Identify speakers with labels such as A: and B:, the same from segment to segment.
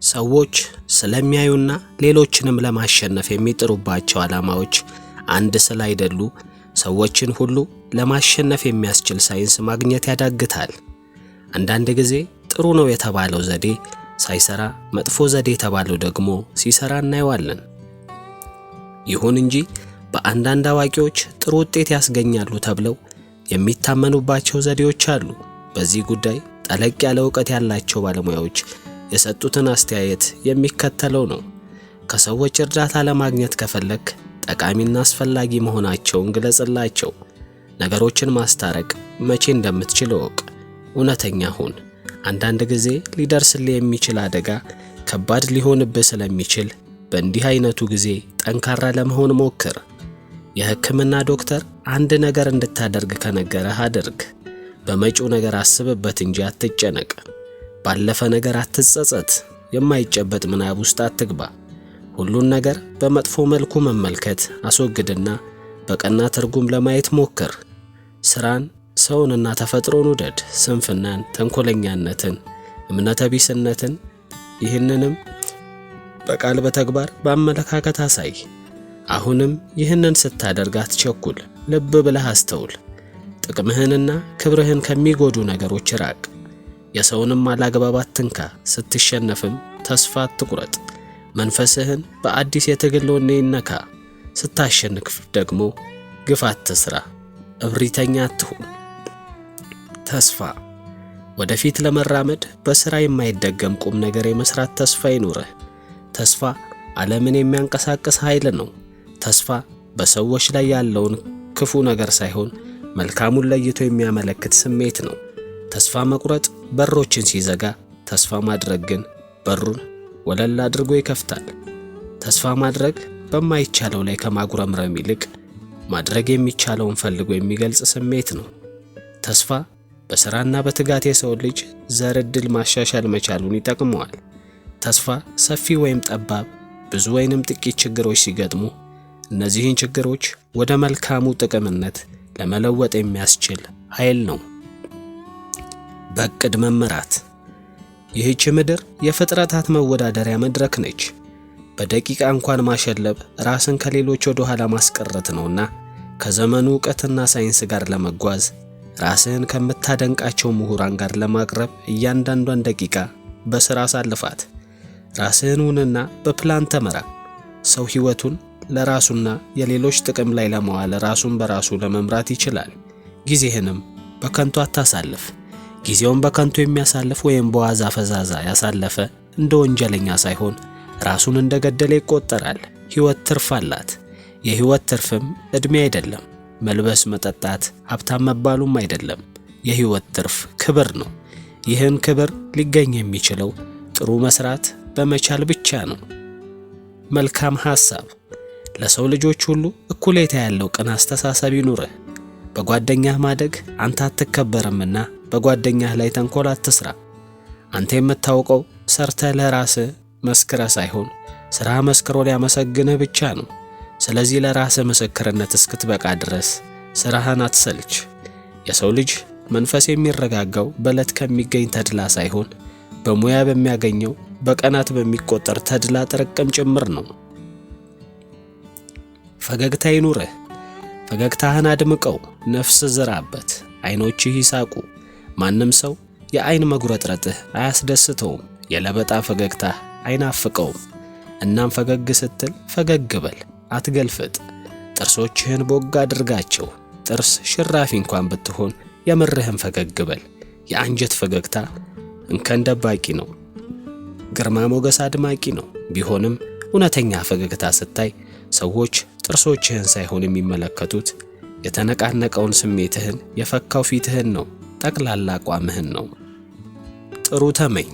A: ሰዎች ስለሚያዩና ሌሎችንም ለማሸነፍ የሚጥሩባቸው ዓላማዎች አንድ ስላይደሉ ሰዎችን ሁሉ ለማሸነፍ የሚያስችል ሳይንስ ማግኘት ያዳግታል። አንዳንድ ጊዜ ጥሩ ነው የተባለው ዘዴ ሳይሰራ መጥፎ ዘዴ የተባለው ደግሞ ሲሰራ እናየዋለን። ይሁን እንጂ በአንዳንድ አዋቂዎች ጥሩ ውጤት ያስገኛሉ ተብለው የሚታመኑባቸው ዘዴዎች አሉ። በዚህ ጉዳይ ጠለቅ ያለ ዕውቀት ያላቸው ባለሙያዎች የሰጡትን አስተያየት የሚከተለው ነው። ከሰዎች እርዳታ ለማግኘት ከፈለክ ጠቃሚና አስፈላጊ መሆናቸውን ግለጽላቸው። ነገሮችን ማስታረቅ መቼ እንደምትችል እወቅ። እውነተኛ ሁን። አንዳንድ ጊዜ ሊደርስልህ የሚችል አደጋ ከባድ ሊሆንብህ ስለሚችል በእንዲህ አይነቱ ጊዜ ጠንካራ ለመሆን ሞክር። የሕክምና ዶክተር አንድ ነገር እንድታደርግ ከነገረህ አድርግ። በመጪው ነገር አስብበት እንጂ አትጨነቅ። ባለፈ ነገር አትጸጸት። የማይጨበጥ ምናብ ውስጥ አትግባ። ሁሉን ነገር በመጥፎ መልኩ መመልከት አስወግድና በቀና ትርጉም ለማየት ሞክር። ስራን፣ ሰውንና ተፈጥሮን ውደድ። ስንፍናን፣ ተንኮለኛነትን፣ እምነተ ቢስነትን ይህንንም በቃል በተግባር በአመለካከት አሳይ። አሁንም ይህንን ስታደርግ አትቸኩል። ልብ ብለህ አስተውል። ጥቅምህንና ክብርህን ከሚጎዱ ነገሮች ራቅ። የሰውንም አላግባብ አትንካ። ስትሸነፍም ተስፋ አትቁረጥ። መንፈስህን በአዲስ የትግል ወኔ ይነካ። ስታሸንፍ ደግሞ ግፍ አትስራ። እብሪተኛ አትሁን። ተስፋ ወደፊት ለመራመድ በሥራ የማይደገም ቁም ነገር የመስራት ተስፋ ይኑርህ። ተስፋ ዓለምን የሚያንቀሳቅስ ኃይል ነው። ተስፋ በሰዎች ላይ ያለውን ክፉ ነገር ሳይሆን መልካሙን ለይቶ የሚያመለክት ስሜት ነው። ተስፋ መቁረጥ በሮችን ሲዘጋ፣ ተስፋ ማድረግ ግን በሩን ወለል አድርጎ ይከፍታል። ተስፋ ማድረግ በማይቻለው ላይ ከማጉረምረም ይልቅ ማድረግ የሚቻለውን ፈልጎ የሚገልጽ ስሜት ነው። ተስፋ በሥራና በትጋት የሰው ልጅ ዘር ዕድል ማሻሻል መቻሉን ይጠቅመዋል። ተስፋ ሰፊ ወይም ጠባብ፣ ብዙ ወይንም ጥቂት ችግሮች ሲገጥሙ እነዚህን ችግሮች ወደ መልካሙ ጥቅምነት ለመለወጥ የሚያስችል ኃይል ነው። በዕቅድ መመራት። ይህች ምድር የፍጥረታት መወዳደሪያ መድረክ ነች። በደቂቃ እንኳን ማሸለብ ራስን ከሌሎች ወደ ኋላ ማስቀረት ነውና ከዘመኑ ዕውቀትና ሳይንስ ጋር ለመጓዝ ራስህን ከምታደንቃቸው ምሁራን ጋር ለማቅረብ እያንዳንዷን ደቂቃ በሥራ አሳልፋት። ራስህን ሁንና በፕላን ተመራ። ሰው ሕይወቱን ለራሱና የሌሎች ጥቅም ላይ ለማዋል ራሱን በራሱ ለመምራት ይችላል። ጊዜህንም በከንቱ አታሳልፍ። ጊዜውን በከንቱ የሚያሳልፍ ወይም በዋዛ ፈዛዛ ያሳለፈ እንደ ወንጀለኛ ሳይሆን ራሱን እንደገደለ ይቆጠራል። ሕይወት ትርፍ አላት። የሕይወት ትርፍም ዕድሜ አይደለም፣ መልበስ፣ መጠጣት፣ ሀብታም መባሉም አይደለም። የሕይወት ትርፍ ክብር ነው። ይህን ክብር ሊገኝ የሚችለው ጥሩ መስራት በመቻል ብቻ ነው። መልካም ሐሳብ። ለሰው ልጆች ሁሉ እኩሌታ ያለው ቅን አስተሳሰብ ይኑርህ። በጓደኛህ ማደግ አንተ አትከበርምና በጓደኛህ ላይ ተንኮል አትስራ። አንተ የምታውቀው ሰርተህ ለራስህ መስክረህ ሳይሆን ሥራ መስክሮ ሊያመሰግንህ ብቻ ነው። ስለዚህ ለራስህ ምስክርነት እስክትበቃ ድረስ ሥራህን አትሰልች። የሰው ልጅ መንፈስ የሚረጋጋው በዕለት ከሚገኝ ተድላ ሳይሆን በሙያ በሚያገኘው በቀናት በሚቆጠር ተድላ ጥርቅም ጭምር ነው። ፈገግታ ይኑርህ። ፈገግታህን አድምቀው፣ ነፍስ ዝራበት፣ ዓይኖችህ ይሳቁ። ማንም ሰው የዓይን መጉረጥረጥህ አያስደስተውም፣ የለበጣ ፈገግታህ አይናፍቀውም። እናም ፈገግ ስትል ፈገግ በል፣ አትገልፍጥ። ጥርሶችህን ቦግ አድርጋቸው። ጥርስ ሽራፊ እንኳን ብትሆን የምርህን ፈገግ በል። የአንጀት ፈገግታ እንከን ደባቂ ነው፣ ግርማ ሞገስ አድማቂ ነው። ቢሆንም እውነተኛ ፈገግታ ስታይ ሰዎች ጥርሶችህን ሳይሆን የሚመለከቱት የተነቃነቀውን ስሜትህን፣ የፈካው ፊትህን ነው፣ ጠቅላላ አቋምህን ነው። ጥሩ ተመኝ።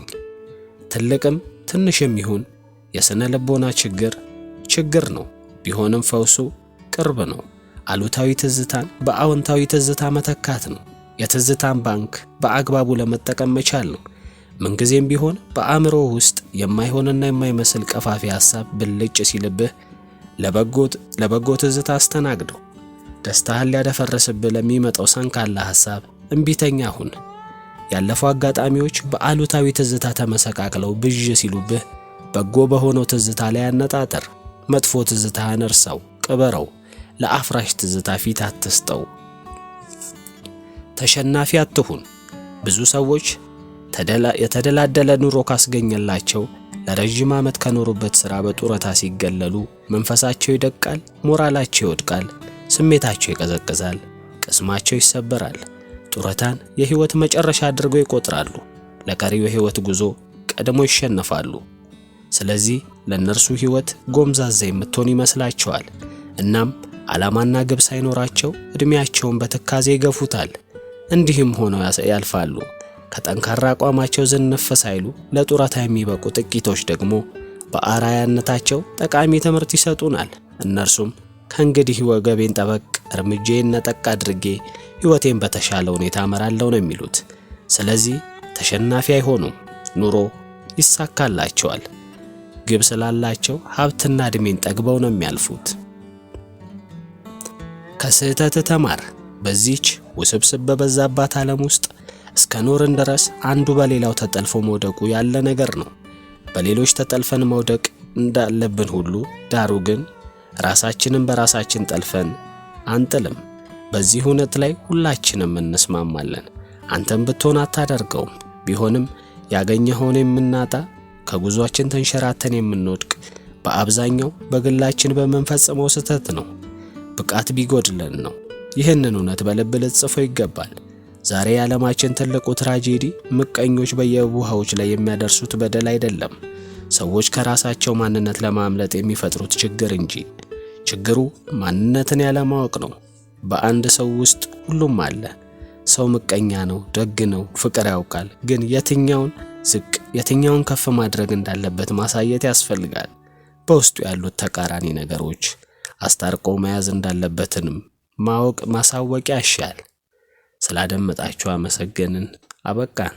A: ትልቅም ትንሽም ይሁን የሥነ ልቦና ችግር ነው። ቢሆንም ፈውሱ ቅርብ ነው። አሉታዊ ትዝታን በአዎንታዊ ትዝታ መተካት ነው። የትዝታን ባንክ በአግባቡ ለመጠቀም መቻል ነው። ምንጊዜም ቢሆን በአእምሮ ውስጥ የማይሆንና የማይመስል ቀፋፊ ሐሳብ ብልጭ ሲልብህ ለበጎ ትዝታ አስተናግደው። ደስታህን ሊያደፈርስብህ ለሚመጣው ሰንካላ ሐሳብ እምቢተኛ ሁን። ያለፈው አጋጣሚዎች በአሉታዊ ትዝታ ተመሰቃቅለው ብዥ ሲሉብህ በጎ በሆነው ትዝታ ላይ አነጣጠር። መጥፎ ትዝታህን እርሳው፣ ቅበረው። ለአፍራሽ ትዝታ ፊት አትስጠው። ተሸናፊ አትሁን። ብዙ ሰዎች የተደላደለ ኑሮ ካስገኘላቸው ለረጅም ዓመት ከኖሩበት ሥራ በጡረታ ሲገለሉ መንፈሳቸው ይደቃል፣ ሞራላቸው ይወድቃል፣ ስሜታቸው ይቀዘቅዛል፣ ቅስማቸው ይሰበራል። ጡረታን የሕይወት መጨረሻ አድርገው ይቆጥራሉ። ለቀሪው የሕይወት ጉዞ ቀድሞ ይሸነፋሉ። ስለዚህ ለእነርሱ ሕይወት ጎምዛዛ የምትሆን ይመስላቸዋል። እናም ዓላማና ግብ ሳይኖራቸው ዕድሜያቸውን በትካዜ ይገፉታል። እንዲህም ሆነው ያልፋሉ። ከጠንካራ አቋማቸው ዝንፍ ሳይሉ ለጡረታ የሚበቁ ጥቂቶች ደግሞ በአርአያነታቸው ጠቃሚ ትምህርት ይሰጡናል። እነርሱም ከእንግዲህ ወገቤን ጠበቅ፣ እርምጃዬን ነጠቅ አድርጌ ሕይወቴን በተሻለ ሁኔታ እመራለሁ ነው የሚሉት። ስለዚህ ተሸናፊ አይሆኑም። ኑሮ ይሳካላቸዋል። ግብ ስላላቸው ሀብትና ዕድሜን ጠግበው ነው የሚያልፉት። ከስህተት ተማር። በዚች ውስብስብ በበዛባት ዓለም ውስጥ እስከ ኖርን ድረስ አንዱ በሌላው ተጠልፎ መውደቁ ያለ ነገር ነው። በሌሎች ተጠልፈን መውደቅ እንዳለብን ሁሉ ዳሩ ግን ራሳችንን በራሳችን ጠልፈን አንጥልም። በዚህ እውነት ላይ ሁላችንም እንስማማለን። አንተም ብትሆን አታደርገውም። ቢሆንም ያገኘኸውን የምናጣ፣ ከጉዟችን ተንሸራተን የምንወድቅ በአብዛኛው በግላችን በምንፈጽመው ስህተት ነው። ብቃት ቢጎድለን ነው። ይህንን እውነት በልብ ልትጽፈው ይገባል። ዛሬ የዓለማችን ትልቁ ትራጄዲ ምቀኞች በየውሃዎች ላይ የሚያደርሱት በደል አይደለም፣ ሰዎች ከራሳቸው ማንነት ለማምለጥ የሚፈጥሩት ችግር እንጂ። ችግሩ ማንነትን ያለማወቅ ነው። በአንድ ሰው ውስጥ ሁሉም አለ። ሰው ምቀኛ ነው፣ ደግ ነው፣ ፍቅር ያውቃል። ግን የትኛውን ዝቅ የትኛውን ከፍ ማድረግ እንዳለበት ማሳየት ያስፈልጋል። በውስጡ ያሉት ተቃራኒ ነገሮች አስታርቆ መያዝ እንዳለበትንም ማወቅ ማሳወቅ ያሻል። ስላደመጣችሁ አመሰገንን። አበቃን።